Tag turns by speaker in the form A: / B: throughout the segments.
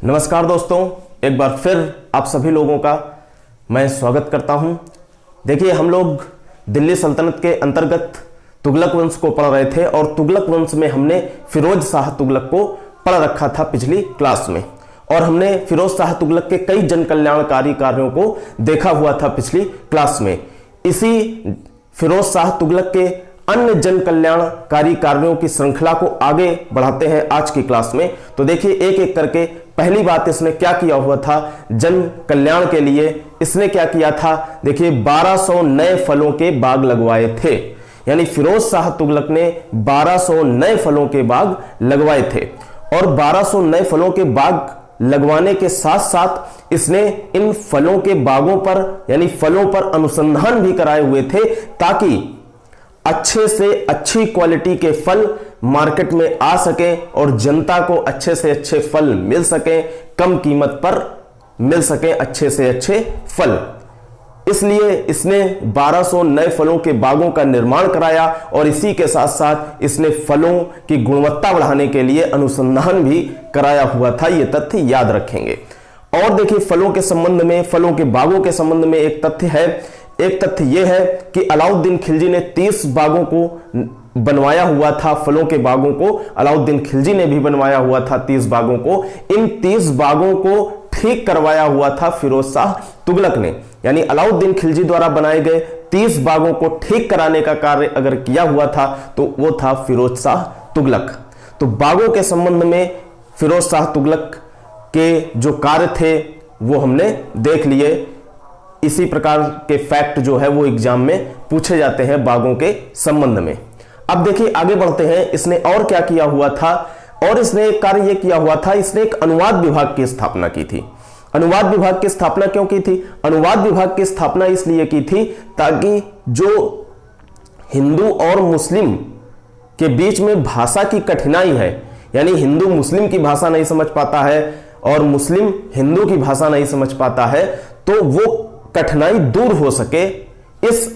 A: नमस्कार दोस्तों, एक बार फिर आप सभी लोगों का मैं स्वागत करता हूं। देखिए, हम लोग दिल्ली सल्तनत के अंतर्गत तुगलक वंश को पढ़ रहे थे और तुगलक वंश में हमने फिरोज शाह तुगलक को पढ़ रखा था पिछली क्लास में, और हमने फिरोज शाह तुगलक के कई जन कल्याणकारी कार्यों को देखा हुआ था पिछली क्लास में। इसी फिरोज शाह तुगलक के अन्य जन कल्याणकारी कार्यों की श्रृंखला को आगे बढ़ाते हैं आज की क्लास में। तो देखिए, एक एक करके पहली बात इसने क्या किया हुआ था जन कल्याण के लिए। इसने क्या किया था, देखिए 1200 नए फलों के बाग लगवाए थे। यानी फिरोज शाह तुगलक ने 1200 नए फलों के बाग लगवाए थे, और 1200 नए फलों के बाग लगवाने के साथ साथ इसने इन फलों के बागों पर यानी फलों पर अनुसंधान भी कराए हुए थे, ताकि अच्छे से अच्छी क्वालिटी के फल मार्केट में आ सके और जनता को अच्छे से अच्छे फल मिल सके, कम कीमत पर मिल सके अच्छे से अच्छे फल। इसलिए इसने 1200 नए फलों के बागों का निर्माण कराया, और इसी के साथ साथ इसने फलों की गुणवत्ता बढ़ाने के लिए अनुसंधान भी कराया हुआ था। यह तथ्य याद रखेंगे। और देखिए, फलों के संबंध में, फलों के बागों के संबंध में एक तथ्य है। एक तथ्य यह है कि अलाउद्दीन खिलजी ने 30 बागों को बनवाया हुआ था। फलों के बागों को अलाउद्दीन खिलजी ने भी बनवाया हुआ था 30 बागों को। इन 30 बागों को ठीक करवाया हुआ था फिरोज शाह तुगलक ने। यानी अलाउद्दीन खिलजी द्वारा बनाए गए 30 बागों को ठीक कराने का कार्य अगर किया हुआ था तो वो था फिरोज शाह तुगलक। तो बागों के संबंध में फिरोज शाह तुगलक के जो कार्य थे वो हमने देख लिए। इसी प्रकार के फैक्ट जो है वो एग्जाम में पूछे जाते हैं बागों के संबंध में। अब देखिए, आगे बढ़ते हैं। इसने और क्या किया हुआ था, और इसने एक कार्य यह किया हुआ था, इसने एक अनुवाद विभाग की स्थापना की थी। अनुवाद विभाग की स्थापना क्यों की थी? अनुवाद विभाग की स्थापना इसलिए की थी ताकि जो हिंदू और मुस्लिम के बीच में भाषा की कठिनाई है, यानी हिंदू मुस्लिम की भाषा नहीं समझ पाता है और मुस्लिम हिंदू की भाषा नहीं समझ पाता है, तो वो कठिनाई दूर हो सके इस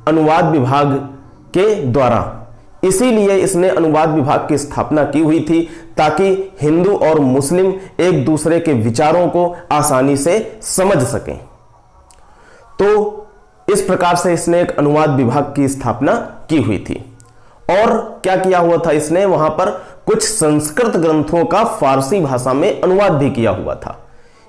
A: अनुवाद विभाग के द्वारा। इसीलिए इसने अनुवाद विभाग की स्थापना की हुई थी, ताकि हिंदू और मुस्लिम एक दूसरे के विचारों को आसानी से समझ सकें। तो इस प्रकार से इसने एक अनुवाद विभाग की स्थापना की हुई थी। और क्या किया हुआ था, इसने वहां पर कुछ संस्कृत ग्रंथों का फारसी भाषा में अनुवाद भी किया हुआ था।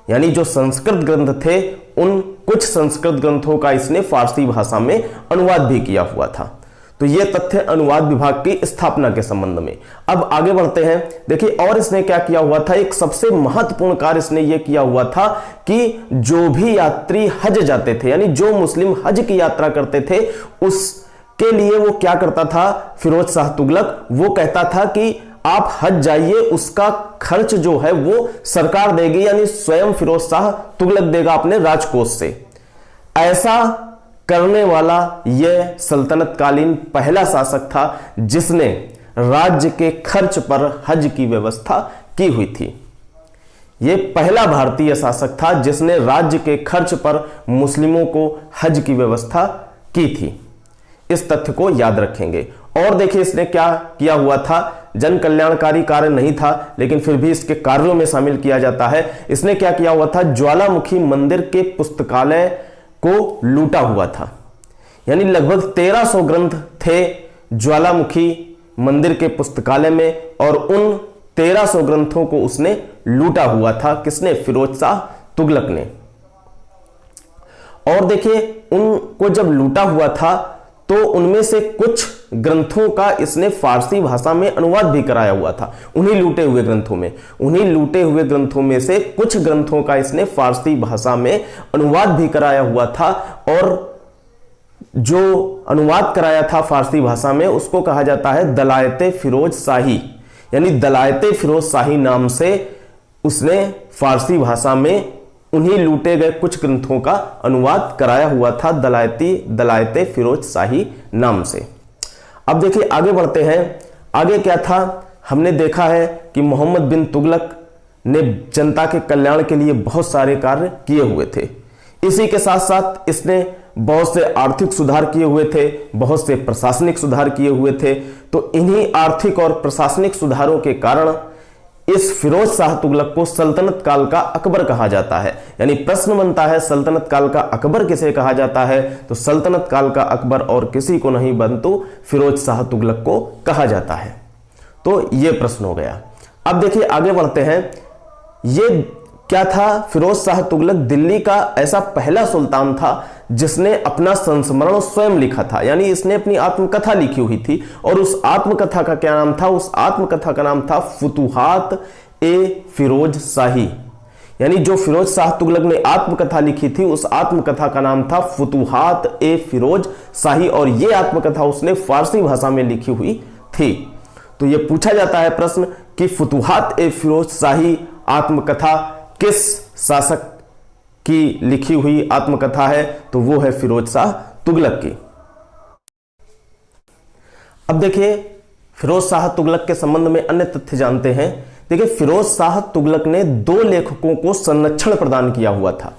A: यानी जो संस्कृत ग्रंथ थे, उन कुछ संस्कृत ग्रंथों का इसने फारसी भाषा में अनुवाद भी किया हुआ था। तो यह तथ्य अनुवाद विभाग की स्थापना के संबंध में। अब आगे बढ़ते हैं। देखिए, और इसने क्या किया हुआ था, एक सबसे महत्वपूर्ण कार्य इसने यह किया हुआ था कि जो भी यात्री हज जाते थे, यानी जो मुस्लिम हज की यात्रा करते थे, उसके लिए वो क्या करता था फिरोज शाह तुगलक, वो कहता था कि आप हज जाइए, उसका खर्च जो है वो सरकार देगी, यानी स्वयं फिरोज शाह तुगलक देगा अपने राजकोष से। ऐसा करने वाला यह सल्तनतकालीन पहला शासक था जिसने राज्य के खर्च पर हज की व्यवस्था की हुई थी। यह पहला भारतीय शासक था जिसने राज्य के खर्च पर मुस्लिमों को हज की व्यवस्था की थी। इस तथ्य को याद रखेंगे। और देखिए, इसने क्या किया हुआ था, जन कल्याणकारी कार्य नहीं था लेकिन फिर भी इसके कार्यों में शामिल किया जाता है। इसने क्या किया हुआ था, ज्वालामुखी मंदिर के पुस्तकालय को लूटा हुआ था। यानी लगभग 1300 ग्रंथ थे ज्वालामुखी मंदिर के पुस्तकालय में, और उन 1300 ग्रंथों को उसने लूटा हुआ था। किसने? फिरोज शाह तुगलक ने। और देखिए, उनको जब लूटा हुआ था तो उनमें से कुछ ग्रंथों का इसने फारसी भाषा में अनुवाद भी कराया हुआ था। उन्हीं लूटे हुए ग्रंथों में से कुछ ग्रंथों का इसने फारसी भाषा में अनुवाद भी कराया हुआ था, और जो अनुवाद कराया था फारसी भाषा में उसको कहा जाता है दलायते फिरोज शाही। यानी दलायते फिरोज शाही नाम से उसने फारसी भाषा में उन्हीं लूटे गए कुछ ग्रंथों का अनुवाद कराया हुआ था, दलायते फिरोज शाही नाम से। अब देखिए, आगे बढ़ते हैं। आगे क्या था, हमने देखा है कि मोहम्मद बिन तुगलक ने जनता के कल्याण के लिए बहुत सारे कार्य किए हुए थे। इसी के साथ साथ इसने बहुत से आर्थिक सुधार किए हुए थे, बहुत से प्रशासनिक सुधार किए हुए थे। तो इन्हीं आर्थिक और प्रशासनिक सुधारों के कारण इस फिरोज शाह तुगलक को सल्तनत काल का अकबर कहा जाता है। यानी प्रश्न बनता है सल्तनत काल का अकबर किसे कहा जाता है, तो सल्तनत काल का अकबर और किसी को नहीं परंतु फिरोज शाह तुगलक को कहा जाता है। तो यह प्रश्न हो गया। अब देखिए आगे बढ़ते हैं। ये क्या था, फिरोज शाह तुगलक दिल्ली का ऐसा पहला सुल्तान था जिसने अपना संस्मरण स्वयं लिखा था, यानी इसने अपनी आत्मकथा लिखी हुई थी। और उस आत्मकथा का क्या नाम था, उस आत्मकथा का नाम था फुतुहात ए फिरोज शाही। यानी जो फिरोज शाह तुगलक ने आत्मकथा लिखी थी उस आत्मकथा का नाम था फुतुहात ए फिरोज शाही, और यह आत्मकथा उसने फारसी भाषा में लिखी हुई थी। तो यह पूछा जाता है प्रश्न कि फुतुहात ए फिरोज शाही आत्मकथा किस शासक की लिखी हुई आत्मकथा है, तो वो है फिरोज शाह तुगलक की। अब देखिए फिरोज शाह तुगलक के संबंध में अन्य तथ्य जानते हैं। देखिए फिरोज शाह तुगलक ने 2 लेखकों को संरक्षण प्रदान किया हुआ था।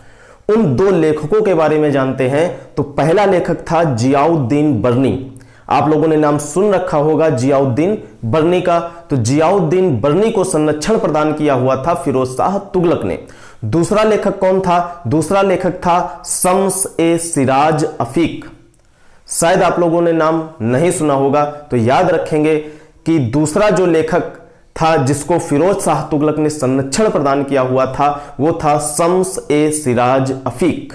A: उन 2 लेखकों के बारे में जानते हैं। तो पहला लेखक था जियाउद्दीन बर्नी। आप लोगों ने नाम सुन रखा होगा जियाउद्दीन बर्नी का। तो जियाउद्दीन बर्नी को संरक्षण प्रदान किया हुआ था फिरोज शाह तुगलक ने। दूसरा लेखक कौन था, दूसरा लेखक था शम्स ए सिराज अफीक। शायद आप लोगों ने नाम नहीं सुना होगा, तो याद रखेंगे कि दूसरा जो लेखक था जिसको फिरोज शाह तुगलक ने संरक्षण प्रदान किया हुआ था वो था शम्स ए सिराज अफीक।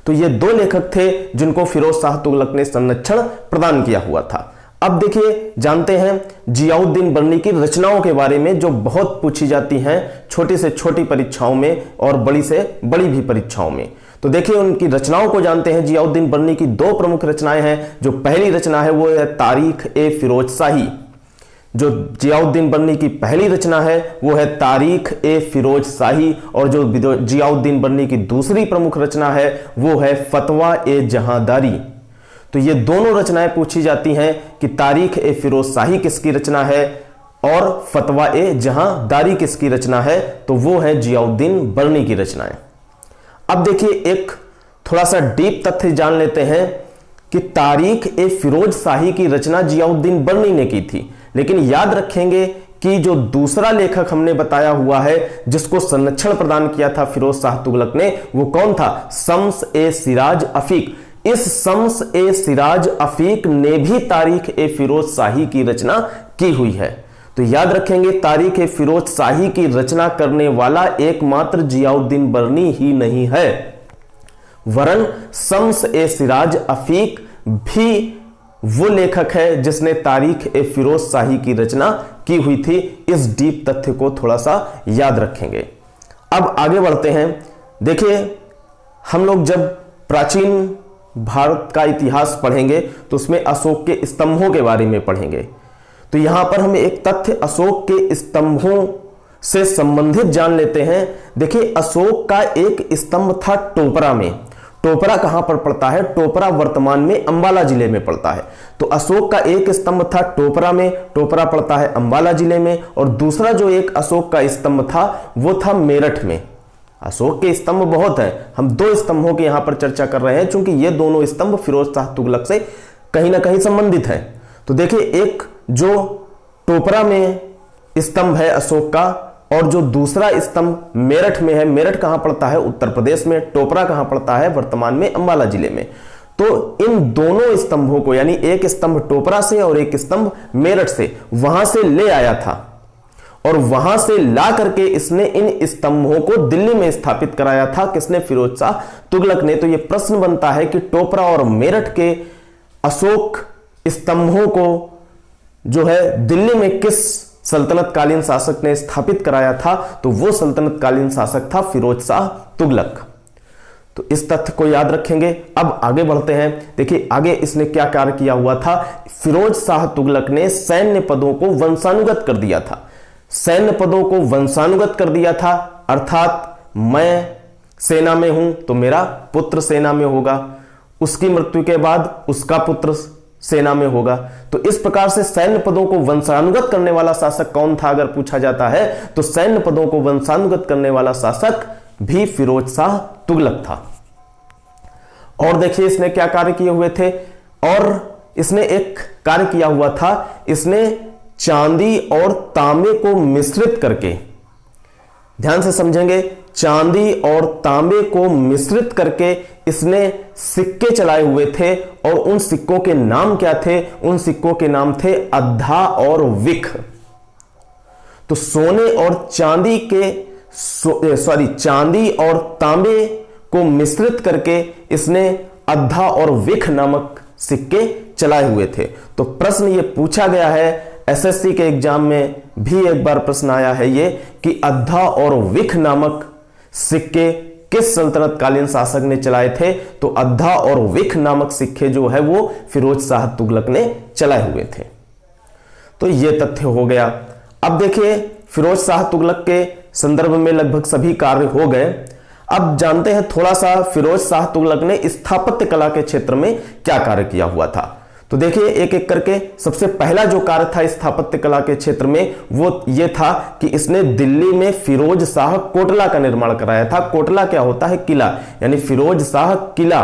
A: तो ये 2 लेखक थे जिनको फिरोज शाह तुगलक ने संरक्षण प्रदान किया हुआ था। अब देखिए जानते हैं जियाउद्दीन बर्नी की रचनाओं के बारे में जो बहुत पूछी जाती हैं छोटी से छोटी परीक्षाओं में और बड़ी से बड़ी भी परीक्षाओं में। तो देखिए उनकी रचनाओं को जानते हैं। जियाउद्दीन बर्नी की 2 प्रमुख रचनाएं हैं। जो पहली रचना है वो है तारीख ए फिरोज शाही। जो जियाउद्दीन बर्नी की पहली रचना है वो है तारीख ए फिरोज शाही, और जो जियाउद्दीन बर्नी की दूसरी प्रमुख रचना है वो है फतवा ए जहांदारी। तो ये दोनों रचनाएं पूछी जाती हैं कि तारीख ए फिरोज शाही किसकी रचना है और फतवा ए जहांदारी किसकी रचना है, तो वो है जियाउद्दीन बर्नी की रचनाएं। अब देखिए एक थोड़ा सा डीप तथ्य जान लेते हैं कि तारीख ए फिरोज शाही की रचना जियाउद्दीन बर्नी ने की थी। लेकिन याद रखेंगे कि जो दूसरा लेखक हमने बताया हुआ है जिसको संरक्षण प्रदान किया था फिरोज शाह तुगलक ने, वो कौन था, शम्स ए सिराज अफीक। इस शम्स ए सिराज अफीक ने भी तारीख ए फिरोज शाही की रचना की हुई है। तो याद रखेंगे तारीख ए फिरोज शाही की रचना करने वाला एकमात्र जियाउद्दीन बर्नी ही नहीं है, वरन शम्स ए सिराज अफीक भी वो लेखक है जिसने तारीख ए फिरोज शाही की रचना की हुई थी। इस डीप तथ्य को थोड़ा सा याद रखेंगे। अब आगे बढ़ते हैं। देखिए हम लोग जब प्राचीन भारत का इतिहास पढ़ेंगे तो उसमें अशोक के स्तंभों के बारे में पढ़ेंगे। तो यहां पर हमें एक तथ्य अशोक के स्तंभों से संबंधित जान लेते हैं। देखिए अशोक का एक स्तंभ था टोपरा में। टोपरा कहां पर पड़ता है, टोपरा वर्तमान में अंबाला जिले में पड़ता है। तो अशोक का एक स्तंभ था टोपरा में, टोपरा पड़ता है अंबाला जिले में। और दूसरा जो एक अशोक का स्तंभ था वो था मेरठ में। अशोक के स्तंभ बहुत हैं, हम 2 स्तंभों की यहां पर चर्चा कर रहे हैं क्योंकि ये दोनों स्तंभ फिरोज शाह तुगलक से कहीं ना कहीं संबंधित हैं। तो देखिए एक जो टोपरा में स्तंभ है अशोक का, और जो दूसरा स्तंभ मेरठ में है। मेरठ कहां पड़ता है, उत्तर प्रदेश में। टोपरा कहां पड़ता है, वर्तमान में अंबाला जिले में। तो इन दोनों स्तंभों को, यानी एक स्तंभ टोपरा से और एक स्तंभ मेरठ से, वहां से ले आया था और वहां से ला करके इसने इन स्तंभों को दिल्ली में स्थापित कराया था। किसने, फिरोज शाह तुगलक ने। तो यह प्रश्न बनता है कि टोपरा और मेरठ के अशोक स्तंभों को जो है दिल्ली में किस सल्तनत कालीन शासक ने स्थापित कराया था, तो वो सल्तनत कालीन शासक था फिरोज शाह तुगलक। तो इस तथ्य को याद रखेंगे। अब आगे बढ़ते हैं। देखिए आगे इसने क्या कार्य किया हुआ था। फिरोज शाह तुगलक ने सैन्य पदों को वंशानुगत कर दिया था। सैन्य पदों को वंशानुगत कर दिया था, अर्थात मैं सेना में हूं तो मेरा पुत्र सेना में होगा, उसकी मृत्यु के बाद उसका पुत्र सेना में होगा। तो इस प्रकार से सैन्य पदों को वंशानुगत करने वाला शासक कौन था अगर पूछा जाता है, तो सैन्य पदों को वंशानुगत करने वाला शासक भी फिरोज शाह तुगलक था। और देखिए इसने क्या कार्य किए हुए थे, और इसने एक कार्य किया हुआ था, इसने चांदी और तांबे को मिश्रित करके, ध्यान से समझेंगे, चांदी और तांबे को मिश्रित करके इसने सिक्के चलाए हुए थे। और उन सिक्कों के नाम क्या थे? उन सिक्कों के नाम थे अद्धा और विख। तो सोने और चांदी के चांदी और तांबे को मिश्रित करके इसने अद्धा और विख नामक सिक्के चलाए हुए थे। तो प्रश्न ये पूछा गया है, एसएससी के एग्जाम में भी एक बार प्रश्न आया है ये कि अद्धा और विख नामक सिक्के किस सल्तनत कालीन शासक ने चलाए थे? तो अद्धा और विख नामक सिक्के जो है वो फिरोज शाह तुगलक ने चलाए हुए थे। तो ये तथ्य हो गया। अब देखिए, फिरोज शाह तुगलक के संदर्भ में लगभग सभी कार्य हो गए। अब जानते हैं थोड़ा सा फिरोज शाह तुगलक ने स्थापत्य कला के क्षेत्र में क्या कार्य किया हुआ था। तो देखिए एक एक करके, सबसे पहला जो कार्य था स्थापत्य कला के क्षेत्र में वो ये था कि इसने दिल्ली में फिरोज शाह कोटला का निर्माण कराया था। कोटला क्या होता है? किला, यानी फिरोज शाह किला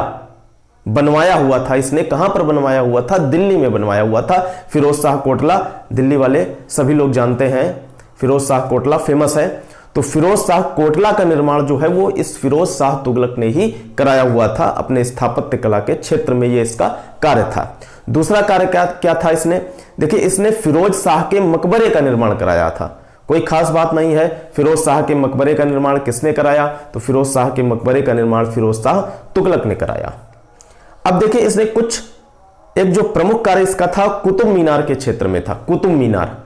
A: बनवाया हुआ था। इसने कहां पर बनवाया हुआ था? दिल्ली में बनवाया हुआ था। फिरोज शाह कोटला, दिल्ली वाले सभी लोग जानते हैं, फिरोज शाह कोटला फेमस है। तो फिरोज शाह कोटला का निर्माण जो है वो इस फिरोज शाह तुगलक ने ही कराया हुआ था। अपने स्थापत्य कला के क्षेत्र में ये इसका कार्य था। दूसरा कार्य क्या था इसने? देखिए, इसने फिरोज शाह के मकबरे का निर्माण कराया था। कोई खास बात नहीं है, फिरोज शाह के मकबरे का निर्माण किसने कराया? तो फिरोज शाह के मकबरे का निर्माण फिरोज शाह तुगलक ने कराया। अब देखिए, इसने एक जो प्रमुख कार्य इसका था कुतुब मीनार के क्षेत्र में था। कुतुब मीनार,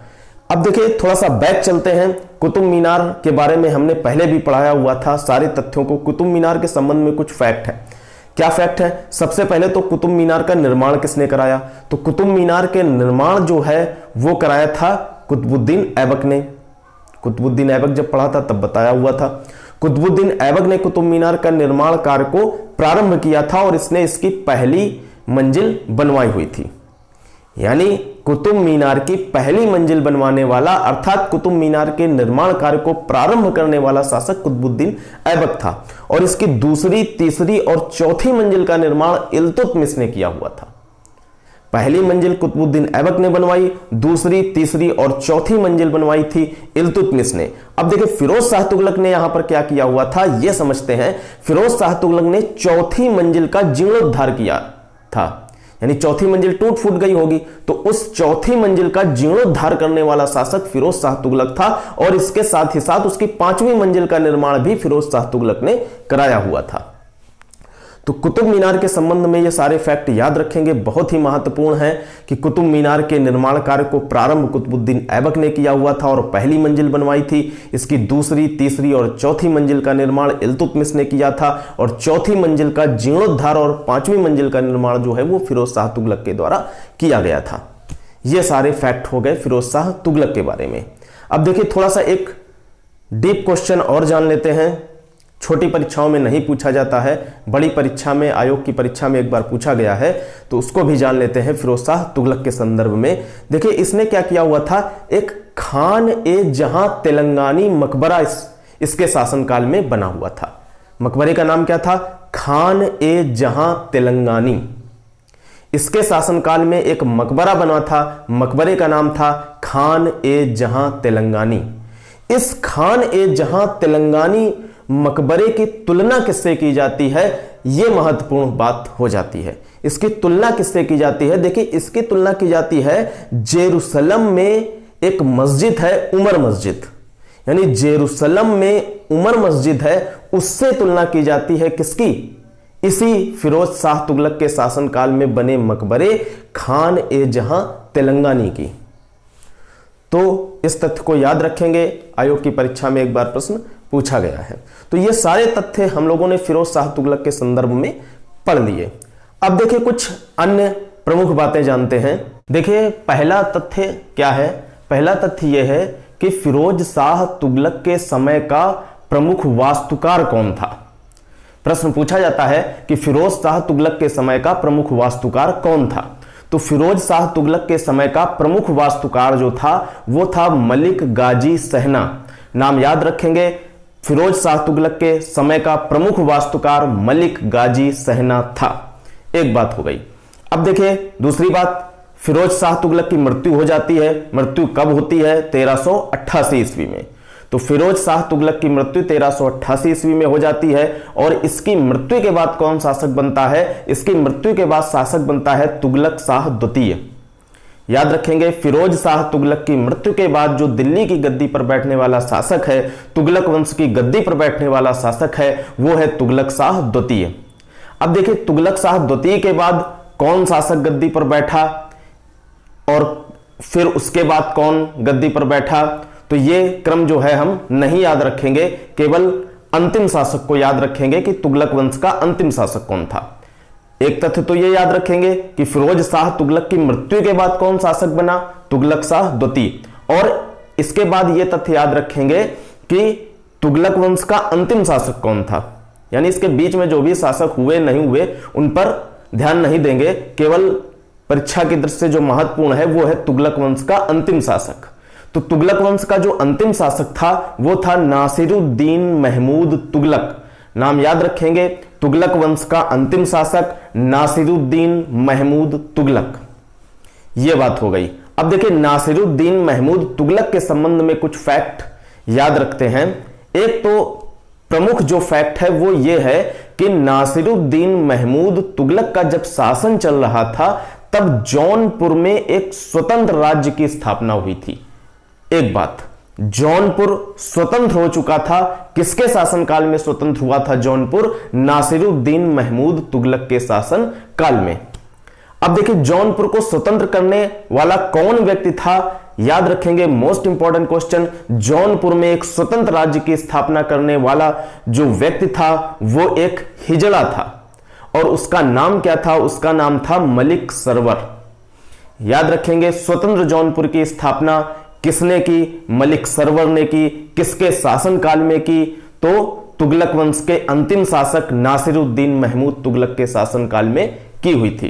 A: अब देखिए थोड़ा सा बैक चलते हैं। कुतुब मीनार के बारे में हमने पहले भी पढ़ाया हुआ था सारे तथ्यों को। कुतुब मीनार के संबंध में कुछ फैक्ट है। क्या फैक्ट है? सबसे पहले तो कुतुब मीनार का निर्माण किसने कराया? तो कुतुब मीनार के निर्माण जो है वो कराया था कुतुबुद्दीन ऐबक ने। कुतुबुद्दीन ऐबक जब पढ़ा था तब बताया हुआ था। कुतुबुद्दीन ऐबक ने कुतुब मीनार का निर्माण कार्य को प्रारंभ किया था और इसने इसकी पहली मंजिल बनवाई हुई थी। यानी कुतुब मीनार की पहली मंजिल बनवाने वाला अर्थात कुतुब मीनार के निर्माण कार्य को प्रारंभ करने वाला शासक कुतुबुद्दीन ऐबक था। और इसकी दूसरी, तीसरी और चौथी मंजिल का निर्माण इल्तुतमिश ने किया हुआ था। पहली मंजिल कुतुबुद्दीन ऐबक ने बनवाई, दूसरी, तीसरी और चौथी मंजिल बनवाई थी इल्तुतमिश ने। अब देखिए फिरोज शाह तुगलक ने यहां पर क्या किया हुआ था यह समझते हैं। फिरोज शाह तुगलक ने चौथी मंजिल का जीर्णोद्धार किया था, यानी चौथी मंजिल टूट फूट गई होगी, तो उस चौथी मंजिल का जीर्णोद्धार करने वाला शासक फिरोज शाह तुगलक था। और इसके साथ ही साथ उसकी पांचवी मंजिल का निर्माण भी फिरोज शाह तुगलक ने कराया हुआ था। तो कुतुब मीनार के संबंध में ये सारे फैक्ट याद रखेंगे, बहुत ही महत्वपूर्ण है कि कुतुब मीनार के निर्माण कार्य को प्रारंभ कुतुबुद्दीन ऐबक ने किया हुआ था और पहली मंजिल बनवाई थी। इसकी दूसरी, तीसरी और चौथी मंजिल का निर्माण इल्तुतमिश ने किया था और चौथी मंजिल का जीर्णोद्धार और पांचवी मंजिल का निर्माण जो है वो फिरोज शाह तुगलक के द्वारा किया गया था। ये सारे फैक्ट हो गए फिरोज शाह तुगलक के बारे में। अब देखिए थोड़ा सा एक डीप क्वेश्चन और जान लेते हैं। छोटी परीक्षाओं में नहीं पूछा जाता है, बड़ी परीक्षा में, आयोग की परीक्षा में एक बार पूछा गया है, तो उसको भी जान लेते हैं फिरोज शाह तुगलक के संदर्भ में। देखिए इसने क्या किया हुआ था, एक खान ए जहां तेलंगानी मकबरा इसके शासनकाल में बना हुआ था। मकबरे का नाम क्या था? खान ए जहां तेलंगानी। इसके शासनकाल में एक मकबरा बना था, मकबरे का नाम था खान ए जहां तेलंगानी। इस खान ए जहां तेलंगानी मकबरे की तुलना किससे की जाती है, यह महत्वपूर्ण बात हो जाती है। इसकी तुलना किससे की जाती है? देखिए इसकी तुलना की जाती है जेरूसलम में एक मस्जिद है, उमर मस्जिद, यानी जेरूसलम में उमर मस्जिद है, उससे तुलना की जाती है किसकी? इसी फिरोज शाह तुगलक के शासनकाल में बने मकबरे खान ए जहां तेलंगानी की। तो इस तथ्य को याद रखेंगे, आयोग की परीक्षा में एक बार प्रश्न पूछा गया है। तो ये सारे तथ्य हम लोगों ने फिरोज शाह तुगलक के संदर्भ में पढ़ लिए। अब देखिए कुछ अन्य प्रमुख बातें जानते हैं। देखिए पहला तथ्य क्या है? पहला तथ्य यह है कि फिरोज शाह तुगलक के समय का प्रमुख वास्तुकार कौन था। प्रश्न पूछा जाता है कि फिरोज शाह तुगलक के समय का प्रमुख वास्तुकार कौन था। तो फिरोज शाह तुगलक के समय का प्रमुख वास्तुकार जो था वो था मलिक गाजी सहना। नाम याद रखेंगे, फिरोज शाह तुगलक के समय का प्रमुख वास्तुकार मलिक गाजी सहना था। एक बात हो गई। अब देखिए दूसरी बात, फिरोज शाह तुगलक की मृत्यु हो जाती है। मृत्यु कब होती है? 1388 ईस्वी में। तो फिरोज शाह तुगलक की मृत्यु 1388 ईस्वी में हो जाती है। और इसकी मृत्यु के बाद कौन शासक बनता है? इसकी मृत्यु के बाद शासक बनता है तुगलक शाह द्वितीय। याद रखेंगे, फिरोज शाह तुगलक की मृत्यु के बाद जो दिल्ली की गद्दी पर बैठने वाला शासक है, तुगलक वंश की गद्दी पर बैठने वाला शासक है, वो है तुगलक शाह द्वितीय। अब देखिए, तुगलक शाह द्वितीय के बाद कौन शासक गद्दी पर बैठा और फिर उसके बाद कौन गद्दी पर बैठा, तो ये क्रम जो है हम नहीं याद रखेंगे, केवल अंतिम शासक को याद रखेंगे कि तुगलक वंश का अंतिम शासक कौन था। एक तथ्य तो ये याद रखेंगे कि फिरोज शाह तुगलक की मृत्यु के बाद कौन शासक बना? तुगलक शाह द्वितीय। और इसके बाद ये तथ्य याद रखेंगे कि तुगलक वंश का अंतिम शासक कौन था, यानी इसके बीच में जो भी शासक हुए नहीं हुए उन पर ध्यान नहीं देंगे, केवल परीक्षा की दृष्टि से जो महत्वपूर्ण है वो है तुगलक वंश का अंतिम शासक। तो तुगलक वंश का जो अंतिम शासक था वो था नासिरुद्दीन महमूद तुगलक। नाम याद रखेंगे, तुगलक वंश का अंतिम शासक नासिरुद्दीन महमूद तुगलक। यह बात हो गई। अब देखिए, नासिरुद्दीन महमूद तुगलक के संबंध में कुछ फैक्ट याद रखते हैं। एक तो प्रमुख जो फैक्ट है वो ये है कि नासिरुद्दीन महमूद तुगलक का जब शासन चल रहा था तब जौनपुर में एक स्वतंत्र राज्य की स्थापना हुई थी। एक बात, जौनपुर स्वतंत्र हो चुका था। किसके शासनकाल में स्वतंत्र हुआ था जौनपुर? नासिरुद्दीन महमूद तुगलक के शासन काल में। अब देखिए, जौनपुर को स्वतंत्र करने वाला कौन व्यक्ति था? याद रखेंगे, मोस्ट इंपॉर्टेंट क्वेश्चन, जौनपुर में एक स्वतंत्र राज्य की स्थापना करने वाला जो व्यक्ति था वो एक हिजड़ा था। और उसका नाम क्या था? उसका नाम था मलिक सरवर। याद रखेंगे, स्वतंत्र जौनपुर की स्थापना किसने की? मलिक सरवर ने की। किसके शासनकाल में की? तो तुगलक वंश के अंतिम शासक नासिरुद्दीन महमूद तुगलक के शासनकाल में की हुई थी।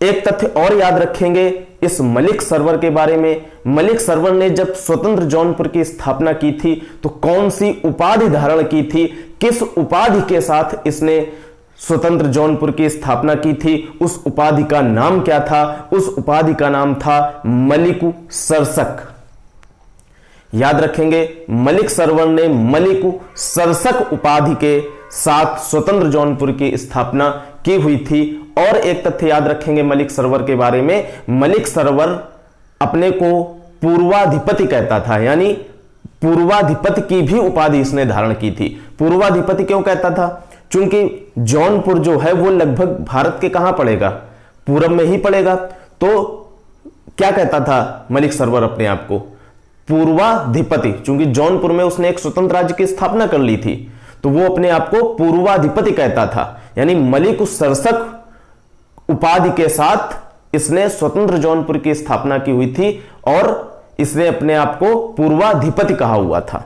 A: एक तथ्य और याद रखेंगे इस मलिक सरवर के बारे में। मलिक सरवर ने जब स्वतंत्र जौनपुर की स्थापना की थी तो कौन सी उपाधि धारण की थी? किस उपाधि के साथ इसने स्वतंत्र जौनपुर की स्थापना की थी? उस उपाधि का नाम क्या था? उस उपाधि का नाम था मलिकु सरसक। याद रखेंगे, मलिक सरवर ने मलिकु सरसक उपाधि के साथ स्वतंत्र जौनपुर की स्थापना की हुई थी। और एक तथ्य याद रखेंगे मलिक सरवर के बारे में, मलिक सरवर अपने को पूर्वाधिपति कहता था, यानी पूर्वाधिपति की भी उपाधि इसने धारण की थी। पूर्वाधिपति क्यों कहता था? चूंकि जौनपुर जो है वो लगभग भारत के कहां पड़ेगा? पूरब में ही पड़ेगा। तो क्या कहता था मलिक सरवर अपने आप को? पूर्वाधिपति। चूंकि जौनपुर में उसने एक स्वतंत्र राज्य की स्थापना कर ली थी तो वो अपने आप को पूर्वाधिपति कहता था, यानी मलिक सरसक उपाधि के साथ इसने स्वतंत्र जौनपुर की स्थापना की हुई थी और इसने अपने आप को पूर्वाधिपति कहा हुआ था।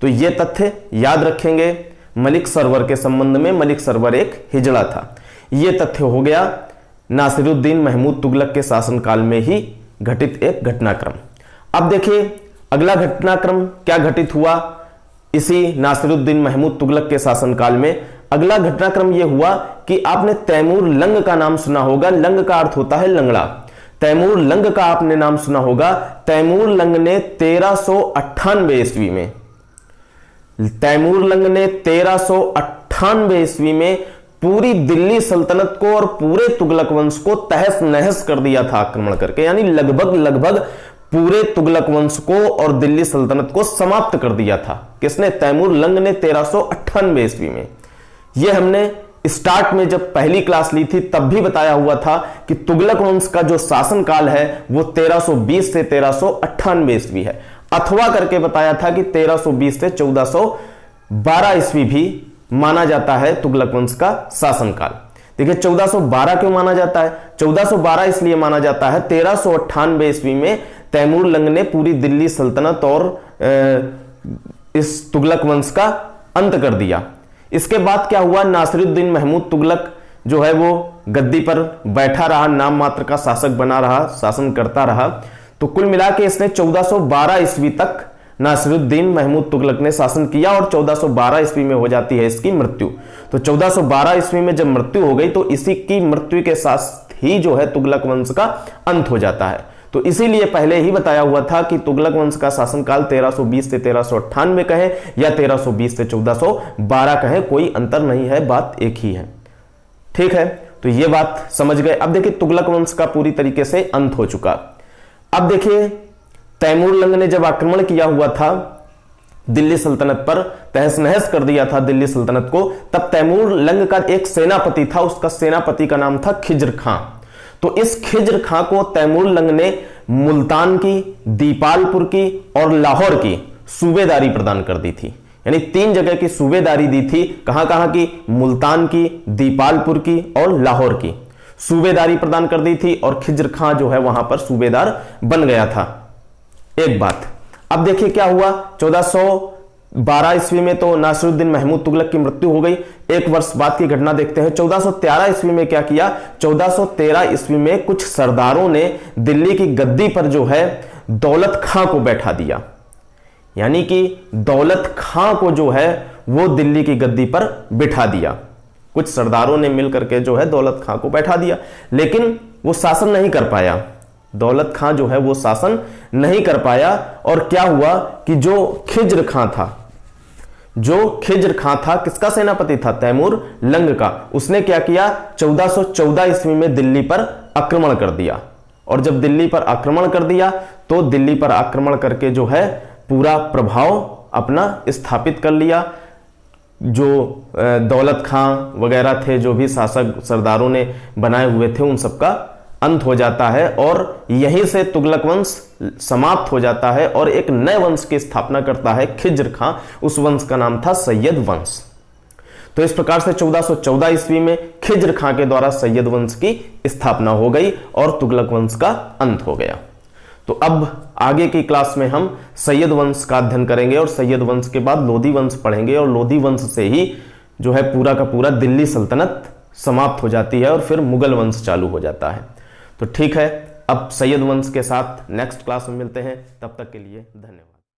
A: तो यह तथ्य याद रखेंगे मलिक सरवर के संबंध में। मलिक सरवर एक हिजड़ा था। यह तथ्य हो गया नासिरुद्दीन महमूद तुगलक के शासनकाल में ही घटित एक घटनाक्रम। अब देखिए, अगला घटनाक्रम क्या घटित हुआ इसी नासिरुद्दीन महमूद तुगलक के शासनकाल में? अगला घटनाक्रम यह हुआ कि आपने तैमूर लंग का नाम सुना होगा। लंग का अर्थ होता है लंगड़ा। तैमूर लंग का आपने नाम सुना होगा। तैमूर लंग ने 1398 ईस्वी में, तैमूर लंग ने 1398 ईस्वी में पूरी दिल्ली सल्तनत को और पूरे तुगलक वंश को तहस नहस कर दिया था आक्रमण करके, यानी लगभग पूरे तुगलक वंश को और दिल्ली सल्तनत को समाप्त कर दिया था। किसने? तैमूर लंग ने 1398 ईस्वी में। यह हमने स्टार्ट में जब पहली क्लास ली थी तब भी बताया हुआ था कि तुगलक वंश का जो शासनकाल है वो 1320 से 1398 ईस्वी है। अथवा करके बताया था कि 1320 से 1412 ईस्वी भी माना जाता है तुगलक वंश का शासनकाल। देखिए, 1412 क्यों माना जाता है? 1412 इसलिए माना जाता है 1398 ईस्वी में तैमूर लंग ने पूरी दिल्ली सल्तनत और इस तुगलक वंश का अंत कर दिया। इसके बाद क्या हुआ? नासिरुद्दीन महमूद तुगलक जो है वो गद्दी पर बैठा रहा, नाम मात्र का शासक बना रहा, शासन करता रहा। तो कुल मिला के इसने 1412 ईस्वी तक नासिरुद्दीन महमूद तुगलक ने शासन किया और 1412 ईस्वी में हो जाती है इसकी मृत्यु। तो 1412 ईस्वी में जब मृत्यु हो गई तो इसी की मृत्यु के साथ ही जो है तुगलक वंश का अंत हो जाता है। तो इसीलिए पहले ही बताया हुआ था कि तुगलक वंश का शासनकाल 1320 से 1398 कहें या 1320 से 1412 कहें, कोई अंतर नहीं है, बात एक ही है। ठीक है, तो ये बात समझ गए। अब देखिए तुगलक वंश का पूरी तरीके से अंत हो चुका। अब देखिए तैमूर लंग ने जब आक्रमण किया हुआ था दिल्ली सल्तनत पर, तहस नहस कर दिया था दिल्ली सल्तनत को, तब तैमूर लंग का एक सेनापति था, उसका सेनापति का नाम था खिज्र खां। तो इस खिज्र खां को तैमूर लंग ने मुल्तान की, दीपालपुर की और लाहौर की सूबेदारी प्रदान कर दी थी। यानी 3 जगह की सूबेदारी दी थी। कहां कहां की? मुल्तान की, दीपालपुर की और लाहौर की सूबेदारी प्रदान कर दी थी, और खिज्र खां जो है वहां पर सूबेदार बन गया था। एक बात। अब देखिए क्या हुआ, 1412 ईस्वी में तो नासिरुद्दीन महमूद तुगलक की मृत्यु हो गई। एक वर्ष बाद की घटना देखते हैं। 1413 ईस्वी में क्या किया? 1413 ईस्वी में कुछ सरदारों ने दिल्ली की गद्दी पर जो है दौलत खां को बैठा दिया। यानी कि दौलत खां को जो है वो दिल्ली की गद्दी पर बिठा दिया। कुछ सरदारों ने मिलकर के जो है दौलत खां को बैठा दिया, लेकिन वो शासन नहीं कर पाया। दौलत खां जो है वो शासन नहीं कर पाया। और क्या हुआ कि जो खिज्र खां था, किसका सेनापति था? तैमूर लंग का। उसने क्या किया? 1414 ईस्वी में दिल्ली पर आक्रमण कर दिया। और जब दिल्ली पर आक्रमण कर दिया तो दिल्ली पर आक्रमण करके जो है पूरा प्रभाव अपना स्थापित कर लिया। जो दौलत खां वगैरह थे, जो भी शासक सरदारों ने बनाए हुए थे, उन सबका अंत हो जाता है और यहीं से तुगलक वंश समाप्त हो जाता है और एक नए वंश की स्थापना करता है खिज्र खां। उस वंश का नाम था सैयद वंश। तो इस प्रकार से 1414 ईस्वी में खिज्र खां के द्वारा सैयद वंश की स्थापना हो गई और तुगलक वंश का अंत हो गया। तो अब आगे की क्लास में हम सैयद वंश का अध्ययन करेंगे और सैयद वंश के बाद लोधी वंश पढ़ेंगे, और लोधी वंश से ही जो है पूरा का पूरा दिल्ली सल्तनत समाप्त हो जाती है और फिर मुगल वंश चालू हो जाता है। तो ठीक है, अब सैयद वंश के साथ नेक्स्ट क्लास में मिलते हैं। तब तक के लिए धन्यवाद।